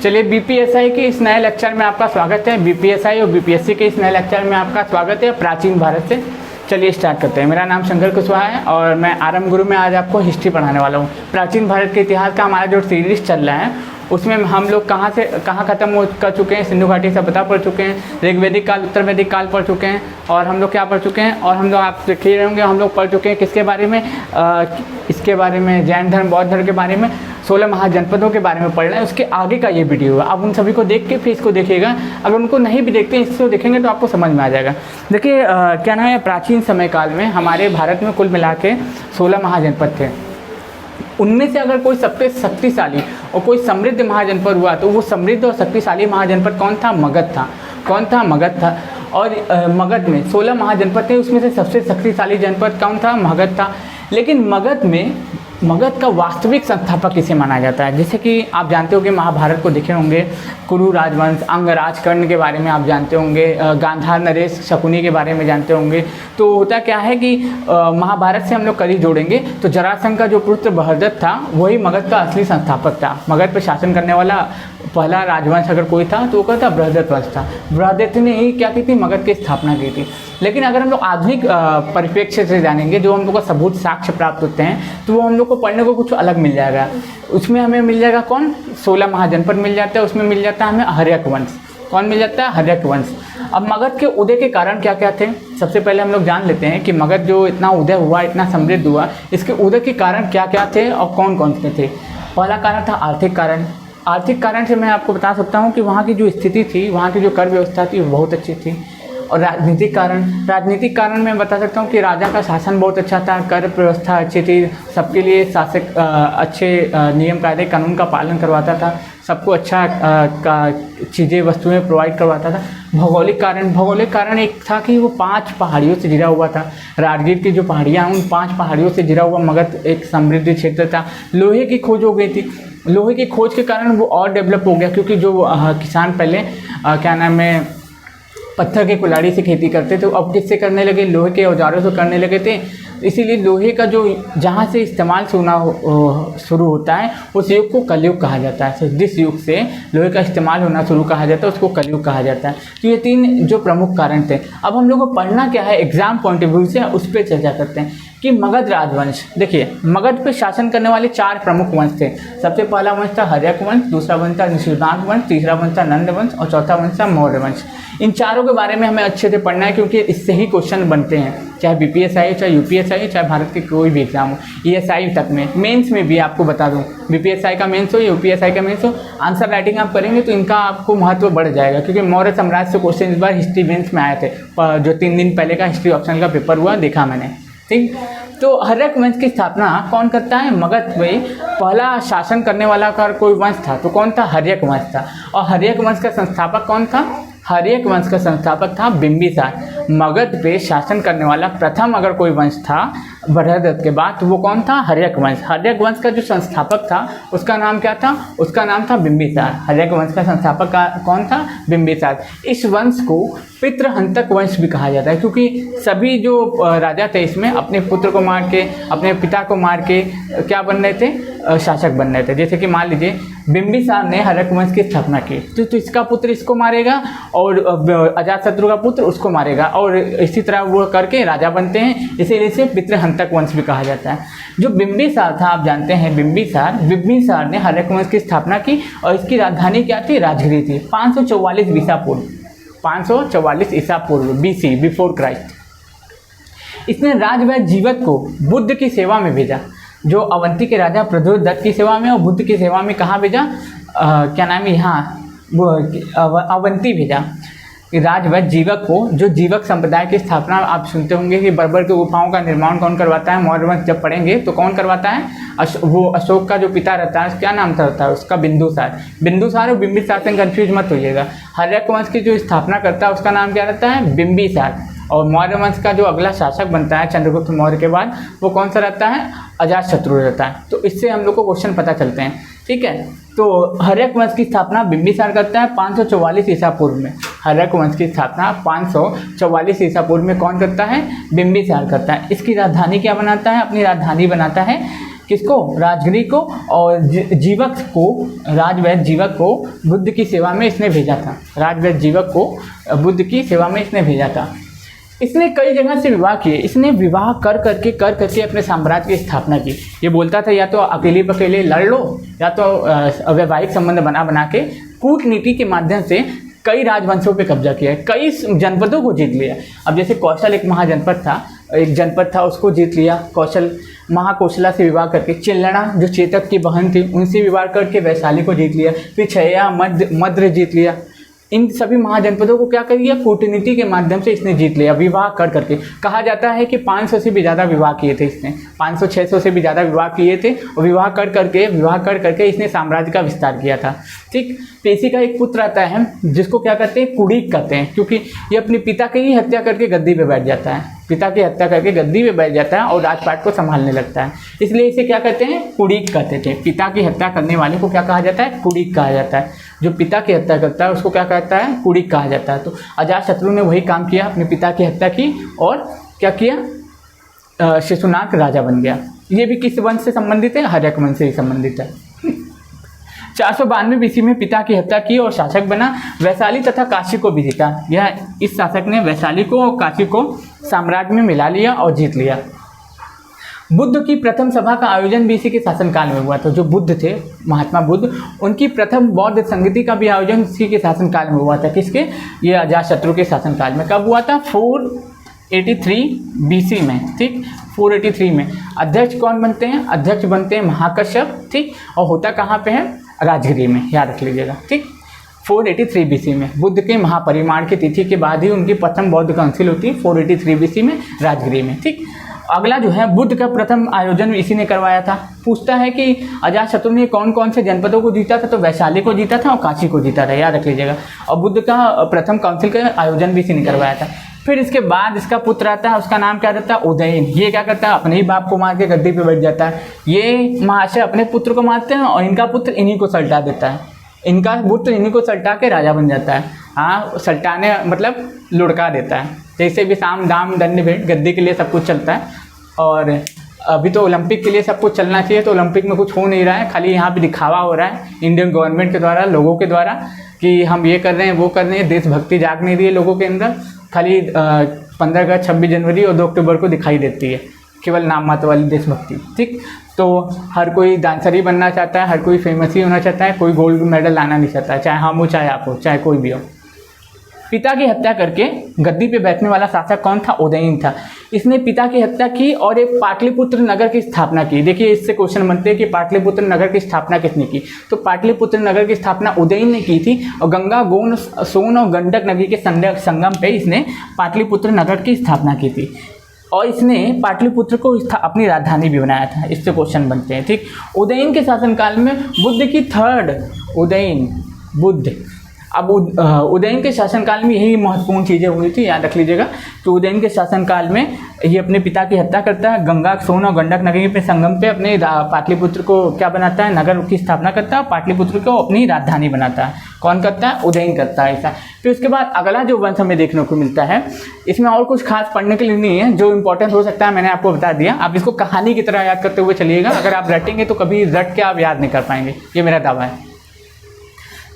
चलिए बीपीएसआई के इस नए लेक्चर में आपका स्वागत है। बीपीएसआई और बीपीएससी के इस नए लेक्चर में आपका स्वागत है प्राचीन भारत से। चलिए स्टार्ट करते हैं। मेरा नाम शंकर कुशवाहा है और मैं आरएम गुरु में आज आपको हिस्ट्री पढ़ाने वाला हूँ। प्राचीन भारत के इतिहास का हमारा जो सीरीज चल रहा है उसमें हम लोग कहाँ से कहाँ ख़त्म कर चुके हैं। सिंधु घाटी सभ्यता पढ़ चुके हैं, ऋग्वैदिक काल, उत्तर वैदिक काल पढ़ चुके हैं और हम लोग क्या पढ़ चुके हैं। और हम लोग आप देख ही रहे होंगे हम लोग पढ़ चुके हैं किसके बारे में, इसके बारे में, जैन धर्म बौद्ध धर्म के बारे में, 16 महाजनपदों के बारे में पढ़ रहे हैं। उसके आगे का ये वीडियो है। आप उन सभी को देख के फिर इसको देखिएगा। अगर उनको नहीं भी देखते इसको देखेंगे तो आपको समझ में आ जाएगा। देखिए क्या नाम है, प्राचीन समय काल में हमारे भारत में कुल मिला के 16 महाजनपद थे। उनमें से अगर कोई सबसे शक्तिशाली और कोई समृद्ध महाजनपद हुआ तो वो समृद्ध और शक्तिशाली महाजनपद कौन था? मगध था। कौन था? मगध था। और मगध में 16 महाजनपद थे, उसमें से सबसे शक्तिशाली जनपद कौन था? मगध था। लेकिन मगध का वास्तविक संस्थापक किसे माना जाता है? जैसे कि आप जानते होंगे, महाभारत को देखे होंगे, कुरु राजवंश, अंगराज कर्ण के बारे में आप जानते होंगे, गांधार नरेश शकुनी के बारे में जानते होंगे। तो होता क्या है कि महाभारत से हम लोग कड़ी जोड़ेंगे तो जरासंध का जो पुत्र बृहद्रथ था वही मगध का असली संस्थापक था। मगध पर शासन करने वाला पहला राजवंश अगर कोई था तो वो कहता बृहद्रथ वंश था। बृहद्रथ ने ही क्या की थी? मगध की स्थापना की थी। लेकिन अगर हम लोग आधुनिक परिप्रेक्ष्य से जानेंगे, जो हम लोग को सबूत साक्ष्य प्राप्त होते हैं, तो वो हम लोग को पढ़ने को कुछ अलग मिल जाएगा। उसमें हमें मिल जाएगा कौन? 16 महाजनपद मिल जाता है। उसमें मिल जाता है हमें हर्यक वंश। कौन मिल जाता है? हर्यक वंश। अब मगध के उदय के कारण क्या क्या थे? सबसे पहले हम लोग जान लेते हैं कि मगध जो इतना उदय हुआ, इतना समृद्ध हुआ, इसके उदय के कारण क्या क्या थे और कौन कौन से थे। पहला कारण था आर्थिक कारण। आर्थिक कारण से मैं आपको बता सकता हूँ कि वहाँ की जो स्थिति थी, वहाँ की जो कर व्यवस्था थी वो बहुत अच्छी थी। और राजनीतिक कारण मैं बता सकता हूँ कि राजा का शासन बहुत अच्छा था, कर व्यवस्था अच्छी थी, सबके लिए शासक अच्छे नियम कायदे कानून का पालन करवाता था, सबको अच्छा चीज़ें वस्तुएं प्रोवाइड करवाता था। भौगोलिक कारण एक था कि वो 5 पहाड़ियों से घिरा हुआ था। राजगीर की जो पहाड़ियाँ, उन 5 पहाड़ियों से घिरा हुआ मगध एक समृद्ध क्षेत्र था। लोहे की खोज हो गई थी। लोहे की खोज के कारण वो और डेवलप हो गया, क्योंकि जो किसान पहले क्या नाम है, पत्थर के कुल्हाड़ी से खेती करते थे, तो अब किससे करने लगे? लोहे के औजारों से करने लगे थे। इसीलिए लोहे का जो जहाँ से इस्तेमाल शुरू होता है उस युग को कलयुग कहा जाता है। तो जिस युग से लोहे का इस्तेमाल होना शुरू कहा जाता है उसको कलयुग कहा जाता है। तो ये 3 जो प्रमुख कारण थे। अब हम लोग को पढ़ना क्या है, एग्जाम पॉइंट ऑफ व्यू से उस पर चर्चा करते हैं कि मगध राजवंश। देखिए, मगध पे शासन करने वाले 4 प्रमुख वंश थे। सबसे पहला वंश था हर्यक वंश, दूसरा वंश था निषाद वंश, तीसरा वंश था नंद वंश और चौथा वंश था मौर्य वंश। इन चारों के बारे में हमें अच्छे से पढ़ना है, क्योंकि इससे ही क्वेश्चन बनते हैं, चाहे बीपीएसआई हो, चाहे यूपीएसआई, चाहे भारत के कोई भी एग्जाम हो, ईएसआई तक में, मेंस में भी आपको बता दूं, बीपीएसआई का मेंस हो या यूपीएसआई का मेंस हो, आंसर राइटिंग आप करेंगे तो इनका आपको महत्व बढ़ जाएगा। क्योंकि मौर्य साम्राज्य से क्वेश्चन इस बार हिस्ट्री मेंस में आए थे, जो 3 दिन पहले का हिस्ट्री ऑप्शन का पेपर हुआ, देखा मैंने। ठीक, तो हर्यक वंश की स्थापना कौन करता है? मगध में पहला शासन करने वाला का कोई वंश था तो कौन था? हर्यक वंश था। और हर्यक वंश का संस्थापक कौन था? हर्यक वंश का संस्थापक था बिंबिसार। मगध पे शासन करने वाला प्रथम अगर कोई वंश था बृहद्रथ के बाद तो वो कौन था? हर्यक वंश। हर्यक वंश का जो संस्थापक था उसका नाम क्या था? उसका नाम था बिंबिसार। हर्यक वंश का संस्थापक कौन था? बिंबिसार। इस वंश को पितृहंतक वंश भी कहा जाता है, क्योंकि सभी जो राजा थे इसमें अपने पुत्र को मार के, अपने पिता को मार के क्या बन रहे थे? शासक बन रहे थे। जैसे कि मान लीजिए बिंबिसार ने हर्यक वंश की स्थापना की तो इसका पुत्र इसको मारेगा और अजातशत्रु का पुत्र उसको मारेगा, और इसी तरह वो करके राजा बनते हैं। इसीलिए इसे पितृहंतक वंश भी कहा जाता है। जो बिंबिसार था, आप जानते हैं बिंबिसार ने हर्यक वंश की स्थापना की और इसकी राजधानी क्या थी? राजगिरी थी। 544 ईसा पूर्व, 544 ईसा पूर्व, बीसी, बिफोर क्राइस्ट। इसने राजवैद्य जीवक को बुद्ध की सेवा में भेजा, जो अवंती के राजा प्रद्योत की सेवा में और बुद्ध की सेवा में कहाँ भेजा? क्या नाम है, यहाँ अवंती भेजा। राजवैद्य जीवक को, जो जीवक संप्रदाय की स्थापना आप सुनते होंगे कि बर्बर के गुफाओं का निर्माण कौन करवाता है? मौर्य वंश जब पढ़ेंगे तो कौन करवाता है? वो अशोक का जो पिता रहता है, क्या नाम रहता है उसका? बिंदुसार और बिंबिसार से कंफ्यूज मत होइएगा। हर्यक वंश की जो स्थापना करता है उसका नाम क्या रहता है? बिंबिसार। और मौर्य वंश का जो अगला शासक बनता है चंद्रगुप्त मौर्य के बाद, वो कौन सा रहता है? अजातशत्रु रहता है। तो इससे हम लोग को क्वेश्चन पता चलते हैं। ठीक है, तो हर्यक वंश की स्थापना बिंबिसार करता है 544 ईसा पूर्व में। हर्यक वंश की स्थापना 544 ईसा पूर्व में कौन करता है? बिंबिसार करता है। इसकी राजधानी क्या बनाता है? अपनी राजधानी बनाता है किसको? राजगिरी को। और जीवक को, राजवैद्य जीवक को बुद्ध की सेवा में इसने भेजा था। राजवैद्य जीवक को बुद्ध की सेवा में इसने भेजा था। इसने कई जगह से विवाह किए। इसने विवाह कर करके अपने साम्राज्य की स्थापना की। ये बोलता था या तो अकेले पकेले लड़ लो, या तो वैवाहिक संबंध बना के कूटनीति के माध्यम से कई राजवंशों पे कब्जा किया है, कई जनपदों को जीत लिया। अब जैसे कौशल एक जनपद था, उसको जीत लिया। कौशल महाकौशला से विवाह करके, चिल्लना जो चेतक की बहन थी उनसे विवाह करके वैशाली को जीत लिया। फिर छया मद्र जीत लिया। इन सभी महाजनपदों को क्या कर दिया? कूटनीति के माध्यम से इसने जीत लिया, विवाह कर करके। कहा जाता है कि 500 से भी ज़्यादा विवाह किए थे इसने, 500-600 से भी ज़्यादा विवाह किए थे। और विवाह कर करके इसने साम्राज्य का विस्तार किया था। ठीक, तो इसी का एक पुत्र आता है जिसको क्या कहते हैं? कुड़ीक कहते हैं, क्योंकि ये अपने पिता की ही हत्या करके गद्दी पे बैठ जाता है। पिता की हत्या करके गद्दी पे बैठ जाता है और राजपाट को संभालने लगता है। इसलिए इसे क्या कहते हैं? कुड़ीक कहते थे। पिता की हत्या करने वाले को क्या कहा जाता है? कुड़ीक कहा जाता है। जो पिता की हत्या करता है उसको क्या कहता है? कुड़ीक कहा जाता है। तो अजातशत्रु ने वही काम किया, अपने पिता की हत्या की और क्या किया? शिशुनाग राजा बन गया। ये भी किस वंश से संबंधित है? हर्यक वंश से ही संबंधित है। 492 बीसी में पिता की हत्या की और शासक बना। वैशाली तथा काशी को भी जीता। यह इस शासक ने वैशाली को और काशी को साम्राज्य में मिला लिया और जीत लिया। बुद्ध की प्रथम सभा का आयोजन बीसी के शासनकाल में हुआ था। जो बुद्ध थे, महात्मा बुद्ध, उनकी प्रथम बौद्ध संगति का भी आयोजन इसी के शासनकाल में हुआ था। किसके? ये अजातशत्रु के शासनकाल में। कब हुआ था? 483 बीसी में। ठीक, 483 में। अध्यक्ष कौन बनते हैं? अध्यक्ष बनते हैं महाकश्यप। ठीक, और होता कहाँ पे है? राजगिरी में, याद रख लीजिएगा। ठीक, 483 बीसी में बुद्ध के महापरिनिर्वाण की तिथि के बाद ही उनकी प्रथम बौद्ध काउंसिल होती है, 483 बीसी में राजगिरी में। ठीक, अगला जो है बुद्ध का प्रथम आयोजन इसी ने करवाया था। पूछता है कि अजातशत्रु ने कौन कौन से जनपदों को जीता था? तो वैशाली को जीता था और काशी को जीता था, याद रख लीजिएगा। और बुद्ध का प्रथम काउंसिल का आयोजन भी इसी ने करवाया था। फिर इसके बाद इसका पुत्र आता है, उसका नाम क्या रहता है? उदयन। ये क्या करता है? अपने ही बाप को मार के गद्दी पे बैठ जाता है। ये महाशय अपने पुत्र को मारते हैं और इनका पुत्र इन्हीं को सल्टा देता है। इनका पुत्र इन्हीं को सल्टा के राजा बन जाता है। हाँ, सल्टाने मतलब लुढ़का देता है। जैसे भी साम दाम दंड भेंट, गद्दी के लिए सब कुछ चलता है। और अभी तो ओलंपिक के लिए सब कुछ चलना चाहिए, तो ओलंपिक में कुछ हो नहीं रहा है, खाली यहाँ पे दिखावा हो रहा है इंडियन गवर्नमेंट के द्वारा, लोगों के द्वारा, कि हम ये कर रहे हैं वो कर रहे हैं। देशभक्ति जाग नहीं रही है लोगों के अंदर। खाली 15 अगस्त, 26 जनवरी और 2 अक्टूबर को दिखाई देती है, केवल नाम मात्र वाली देशभक्ति। ठीक, तो हर कोई डांसर ही बनना चाहता है, हर कोई फेमस ही होना चाहता है, कोई गोल्ड मेडल लाना नहीं चाहता है, चाहे हम हो चाहे आप हो, चाहे कोई भी हो। पिता की हत्या करके गद्दी पे बैठने वाला शासक कौन था? उदयन था। इसने पिता की हत्या की और एक पाटलिपुत्र नगर की स्थापना की। देखिए, इससे क्वेश्चन बनते हैं कि पाटलिपुत्र नगर की स्थापना किसने की? तो पाटलिपुत्र नगर की स्थापना उदयन ने की थी। और गंगा, गोन, सोन और गंडक नदी के संगम पे इसने पाटलिपुत्र नगर की स्थापना की थी। और इसने पाटलिपुत्र को अपनी राजधानी भी बनाया था। इससे क्वेश्चन बनते हैं। ठीक, उदयन के शासनकाल में बुद्ध की बुद्ध अब उदयन के शासनकाल में यही महत्वपूर्ण चीज़ें हुई थी, याद रख लीजिएगा। तो उदयन के शासनकाल में ये अपने पिता की हत्या करता है, गंगा, सोन और गंडक नदी पे संगम पे अपने पाटलिपुत्र को क्या बनाता है? नगर की स्थापना करता है। पाटलिपुत्र को अपनी राजधानी बनाता है। कौन करता है? उदयन करता है ऐसा। फिर उसके बाद अगला जो वंश हमें देखने को मिलता है, इसमें और कुछ खास पढ़ने के लिए नहीं है, जो इंपॉर्टेंट हो सकता है मैंने आपको बता दिया। आप इसको कहानी की तरह याद करते हुए चलिएगा। अगर आप रटेंगे तो कभी रट के आप याद नहीं कर पाएंगे, ये मेरा दावा है।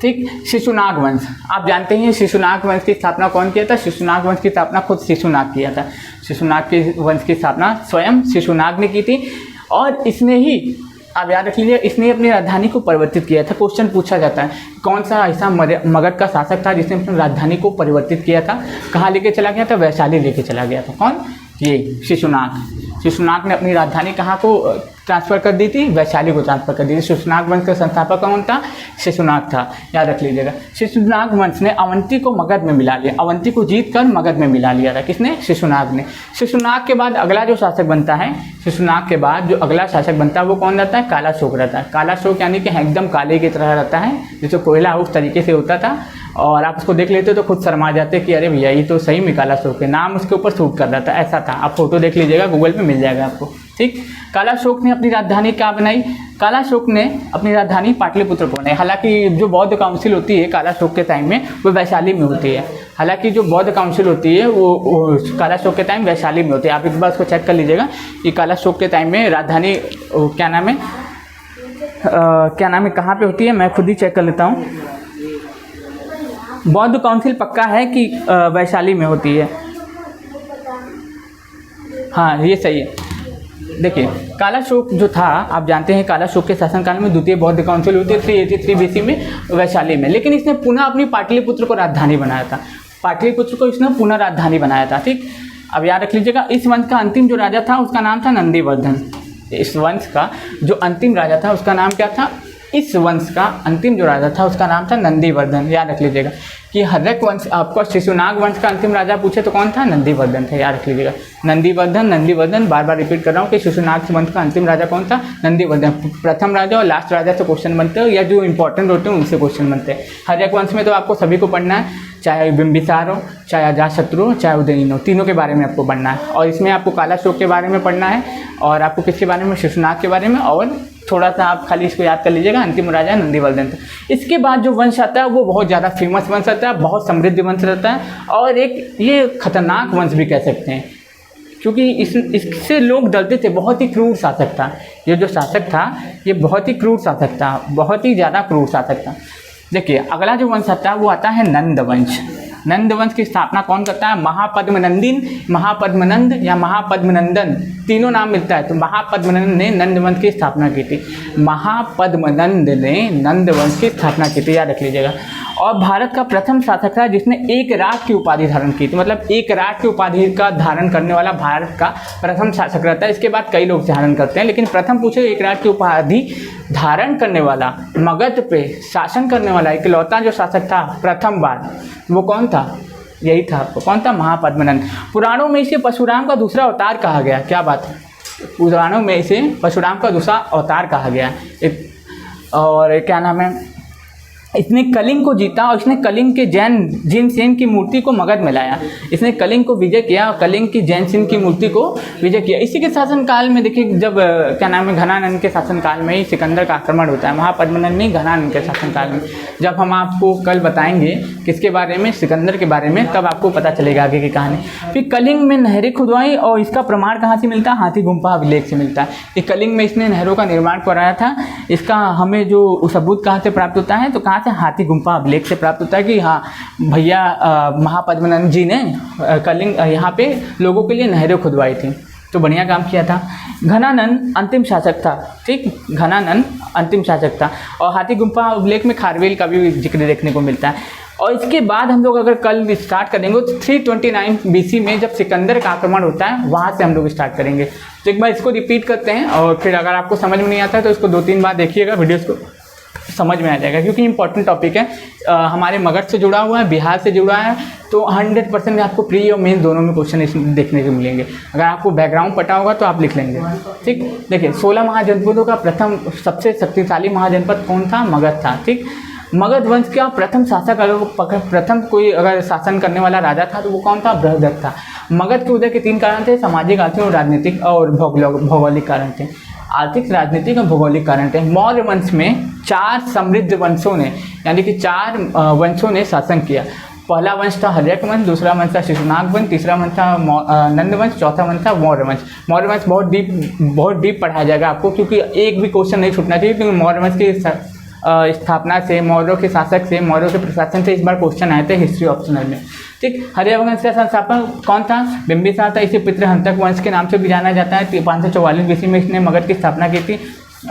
ठीक, शिशुनाग वंश, आप जानते हैं शिशुनाग वंश की स्थापना कौन किया था? शिशुनाग वंश की स्थापना खुद शिशुनाग किया था। शिशुनाग के वंश की स्थापना स्वयं शिशुनाग ने की थी। और इसने ही, आप याद रख लीजिए, इसने अपनी राजधानी को परिवर्तित किया था। क्वेश्चन पूछा जाता है कौन सा ऐसा मगध का शासक था जिसने अपनी राजधानी को परिवर्तित किया था? कहाँ लेके चला गया था? वैशाली लेके चला गया था। कौन? ये शिशुनाग। शिशुनाग ने अपनी राजधानी कहाँ को ट्रांसफ़र कर दी थी? वैशाली को ट्रांसफ़र कर दी थी। शिशुनाग वंश का संस्थापक कौन था? शिशुनाग था, याद रख लीजिएगा। शिशुनाग वंश ने अवंती को मगध में मिला लिया। अवंती को जीत कर मगध में मिला लिया था। किसने? शिशुनाग ने। शिशुनाग के बाद अगला जो शासक बनता है, शिशुनाग के बाद जो अगला शासक बनता है वो कौन रहता है? कालाशोक रहता है। कालाशोक यानी कि एकदम काले की तरह रहता है, जैसे कोयला उस तरीके से होता था। और आप उसको देख लेते तो खुद शर्मा जाते कि अरे भैया ये तो सही में कालाशोक है, नाम उसके ऊपर सूट कर रहा था, ऐसा था। आप फोटो देख लीजिएगा, गूगल पे मिल जाएगा आपको। ठीक। कालाशोक ने अपनी राजधानी क्या बनाई? कालाशोक ने अपनी राजधानी पाटलिपुत्र को बनाई। हालांकि जो बौद्ध काउंसिल होती है कालाशोक के टाइम में वो वैशाली में होती है। हालांकि जो बौद्ध काउंसिल होती है वो कालाशोक के टाइम वैशाली में होती है। आप एक बार उसको चेक कर लीजिएगा कि कालाशोक के टाइम में राजधानी क्या नाम है कहाँ पे होती है, मैं खुद ही चेक कर लेता हूँ। बौद्ध काउंसिल पक्का है कि वैशाली में होती है। हाँ ये सही है। देखिए कालाशोक जो था, आप जानते हैं कालाशोक के शासनकाल में द्वितीय बौद्ध काउंसिल हुई थी 383 BC में वैशाली में, लेकिन इसने पुनः अपनी पाटलिपुत्र को राजधानी बनाया था। पाटलिपुत्र को इसने पुनः राजधानी बनाया था, ठीक। अब याद रख लीजिएगा, इस वंश का अंतिम जो राजा था उसका नाम था नंदीवर्धन। इस वंश का जो अंतिम राजा था उसका नाम क्या था? इस वंश का अंतिम जो राजा था उसका नाम था नंदीवर्धन। याद रख लीजिएगा कि हर्यक वंश, आपको शिशुनाग वंश का अंतिम राजा पूछे तो कौन था? नंदीवर्धन था। याद रख लीजिएगा नंदीवर्धन, बार बार रिपीट कर रहा हूँ कि शिशुनाग वंश का अंतिम राजा कौन था? नंदीवर्धन। प्रथम राजा और लास्ट राजा से क्वेश्चन बनते हो या जो इंपॉर्टेंट होते हैं उनसे क्वेश्चन बनते हैं। हर्यक वंश में तो आपको सभी को पढ़ना है, चाहे बिंबिसार हो, चाहे अजातशत्रु हो, चाहे उदयन हो, तीनों के बारे में आपको पढ़ना है। और इसमें आपको कालाशोक के बारे में पढ़ना है और आपको किसके बारे में? शिशुनाग के बारे में। और थोड़ा सा आप खाली इसको याद कर लीजिएगा, अंतिम राजा नंदीवर्धन था। इसके बाद जो वंश आता है वो बहुत ज़्यादा फेमस वंश आता है, बहुत समृद्ध वंश रहता है और एक ये खतरनाक वंश भी कह सकते हैं, क्योंकि इससे लोग डरते थे। बहुत ही क्रूर शासक था ये जो शासक था, ये बहुत ही क्रूर शासक था, बहुत ही ज़्यादा क्रूर शासक था। देखिए अगला जो वंश आता है वो आता है नंद वंश। नंद वंश की स्थापना कौन करता है? महापद्मनंदिन, महापद्मनंद या महापद्मनंदन, तीनों नाम मिलता है। तो महापद्मनंद ने नंद वंश की स्थापना की थी। महापद्मनंद ने नंद वंश की स्थापना की थी, याद रख लीजिएगा। और भारत का प्रथम शासक था जिसने एक राट की उपाधि धारण की थी। मतलब एक राट की उपाधि का धारण करने वाला भारत का प्रथम शासक रहता है। इसके बाद कई लोग धारण करते हैं, लेकिन प्रथम पूछे एक राट की उपाधि धारण करने वाला, मगध पे शासन करने वाला इकलौता जो शासक था प्रथम बार, वो कौन था? यही था। आपको कौन था? महापद्मनंद। पुराणों में इसे परशुराम का दूसरा अवतार कहा गया। क्या बात है? पुराणों में इसे परशुराम का दूसरा अवतार कहा गया। और क्या नाम है, इसने कलिंग को जीता और इसने कलिंग के जैन जिनसेन की मूर्ति को मगध में लाया। इसने कलिंग को विजय किया और कलिंग की जैनसेन की मूर्ति को विजय किया। इसी के शासनकाल में देखिए, जब क्या नाम है, घनानंद के शासनकाल में ही सिकंदर का आक्रमण होता है। महापद्मनंद नहीं, घनानंद के शासनकाल में। जब हम आपको कल बताएंगे किसके बारे में, सिकंदर के बारे में, तब आपको पता चलेगा आगे की कहानी। फिर कलिंग में नहरें खुदवाई और इसका प्रमाण कहाँ से मिलता है? हाथी गुम्फा अभिलेख से मिलता है। ये कलिंग में इसने नहरों का निर्माण कराया था। इसका हमें जो सबूत कहाँ से प्राप्त होता है? तो कहाँ से? हाथी गुम्फा अभिलेख से प्राप्त होता है कि हाँ भैया महापद्मनंद जी ने कलिंग यहाँ पे लोगों के लिए नहरें खुदवाई थी। तो बढ़िया काम किया था। घनानंद अंतिम शासक था, ठीक। घनानंद अंतिम शासक था। और हाथी गुम्फा अभिलेख में खारवेल का भी जिक्र देखने को मिलता है। और इसके बाद हम लोग अगर कल स्टार्ट करेंगे तो 329 BC में जब सिकंदर का आक्रमण होता है, वहाँ से हम लोग स्टार्ट करेंगे। तो एक बार इसको रिपीट करते हैं और फिर अगर आपको समझ में नहीं आता है तो इसको 2-3 बार देखिएगा, वीडियोज़ को समझ में आ जाएगा, क्योंकि इंपॉर्टेंट टॉपिक है। हमारे मगध से जुड़ा हुआ है, बिहार से जुड़ा है, तो 100% आपको प्री और मेन दोनों में क्वेश्चन देखने को मिलेंगे। अगर आपको बैकग्राउंड पता होगा तो आप लिख लेंगे, ठीक। देखिए 16 महाजनपदों का प्रथम सबसे शक्तिशाली महाजनपद कौन था? मगध था, ठीक। मगध वंश का प्रथम शासक, अगर प्रथम कोई अगर शासन करने वाला राजा था तो वो कौन था? बृहदत्त था। मगध के उदय के 3 कारण थे, सामाजिक, आर्थिक और राजनीतिक और भौगोलिक कारण थे। आर्थिक, राजनीतिक और भौगोलिक कारण थे। मौर्य वंश में 4 समृद्ध वंशों ने, यानी कि 4 वंशों ने शासन किया। पहला वंश था हर्यक वंश, दूसरा वंश था शिशुनाग वंश, तीसरा वंश था नंद वंश, चौथा वंश था मौर्य वंश। मौर्य वंश बहुत डीप पढ़ाया जाएगा आपको, क्योंकि एक भी क्वेश्चन नहीं छूटना चाहिए, क्योंकि मौर्य वंश की स्थापना से, मौर्यों के शासक से, मौर्यों के प्रशासन से इस बार क्वेश्चन आए थे हिस्ट्री ऑप्शनल में, ठीक। हर्यक वंश का संस्थापक कौन था? बिंबिसार था। इसे पितृहंतक वंश के नाम से भी जाना जाता है। 544 BC में इसने मगध की स्थापना की थी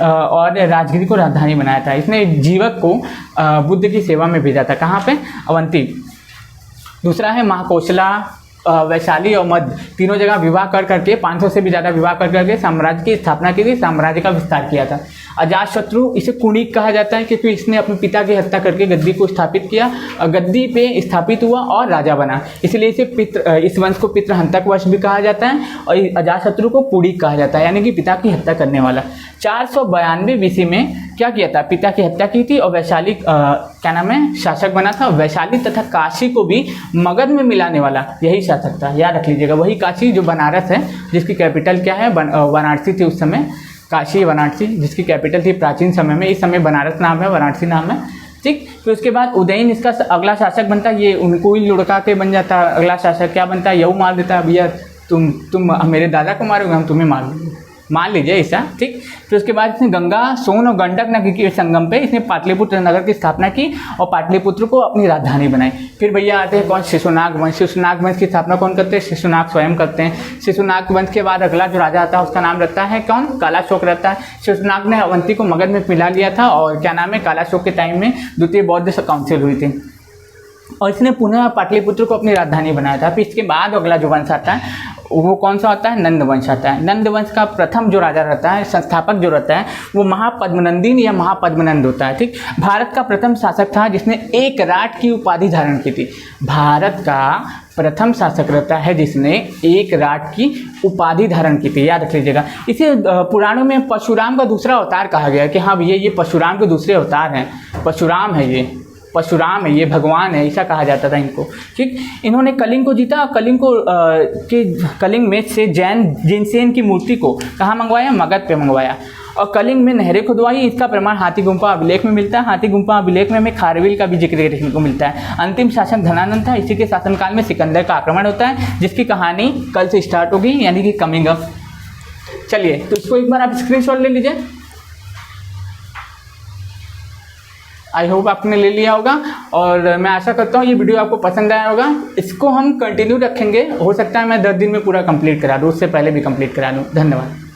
और राजगिरी को राजधानी बनाया था। इसने जीवक को बुद्ध की सेवा में भेजा था। कहाँ पे? अवंती। दूसरा है महाकोशला, वैशाली और मध्य, तीनों जगह विवाह कर करके 500 से भी ज़्यादा विवाह कर करके साम्राज्य की स्थापना की थी, साम्राज्य का विस्तार किया था। अजातशत्रु, इसे कुणिक कहा जाता है क्योंकि इसने अपने पिता की हत्या करके गद्दी को स्थापित किया, गद्दी पे स्थापित हुआ और राजा बना, इसलिए इसे इस वंश को पितृहंतक वंश भी कहा जाता है और अजातशत्रु को कुणिक कहा जाता है, यानी कि पिता की हत्या करने वाला। 492 BC में क्या किया था, पिता की हत्या की थी और वैशाली क्या नाम है, शासक बना था। वैशाली तथा काशी को भी मगध में मिलाने वाला यही शासक था, याद रख लीजिएगा। वही काशी जो बनारस है, जिसकी कैपिटल क्या है, वाराणसी थी उस समय, काशी वाराणसी जिसकी कैपिटल थी प्राचीन समय में। इस समय बनारस नाम है, वाराणसी नाम है, ठीक। फिर उसके बाद उदयन इसका अगला शासक बनता है, ये उनको ही लुढ़का के बन जाता है। अगला शासक क्या बनता है, यऊ मार देता है, भैया तुम मेरे दादा को मारोगे, हम तुम्हें मार देंगे, मान लीजिए ऐसा, ठीक। फिर उसके बाद इसने गंगा, सोन और गंडक नदी के संगम पे इसने पाटलिपुत्र नगर की स्थापना की और पाटलिपुत्र को अपनी राजधानी बनाई। फिर भैया आते हैं कौन, शिशुनाग वंश। शिशुनाग वंश की स्थापना कौन करते हैं, शिशुनाग स्वयं करते हैं। शिशुनाग वंश के बाद अगला जो राजा आता है उसका नाम रहता है कौन, कालाशोक रहता है। शिशुनाग ने अवंती को मगध में मिला लिया था और क्या नाम है, कालाशोक के टाइम में द्वितीय बौद्ध काउंसिल हुई थी और इसने पुनः पाटलिपुत्र को अपनी राजधानी बनाया था। फिर इसके बाद अगला जो वंश आता है वो कौन सा आता है, नंद वंश आता है। नंद वंश का प्रथम जो राजा रहता है, संस्थापक जो रहता है, वो महापद्मनंदिन या महापद्मनंद होता है, ठीक। भारत का प्रथम शासक था जिसने एक राट की उपाधि धारण की थी। भारत का प्रथम शासक रहता है जिसने एक राट की उपाधि धारण की थी, याद रख लीजिएगा। इसे पुराणों में परशुराम का दूसरा अवतार कहा गया है कि हाँ भैया ये परशुराम के दूसरे अवतार हैं, परशुराम है ये, परशुराम है ये, भगवान है, ऐसा कहा जाता था इनको, ठीक। इन्होंने कलिंग को जीता और कलिंग में से जिनसेन की मूर्ति को कहाँ मंगवाया, मगध पे मंगवाया और कलिंग में नहरें खुदवाई। इसका प्रमाण हाथी गुम्फा अभिलेख में मिलता है। हाथी गुम्फा अभिलेख में हमें खारवेल का भी जिक्र देखने को मिलता है। अंतिम शासक धनानंद था, इसी के शासनकाल में सिकंदर का आक्रमण होता है जिसकी कहानी कल से स्टार्ट होगी, यानी कि कमिंग अप। चलिए तो इसको एक बार आप स्क्रीनशॉट ले लीजिए। आई होप आपने ले लिया होगा और मैं आशा करता हूँ ये वीडियो आपको पसंद आया होगा। इसको हम कंटिन्यू रखेंगे, हो सकता है मैं 10 दिन में पूरा कंप्लीट करा दूँ, उससे पहले भी कंप्लीट करा दूँ। धन्यवाद।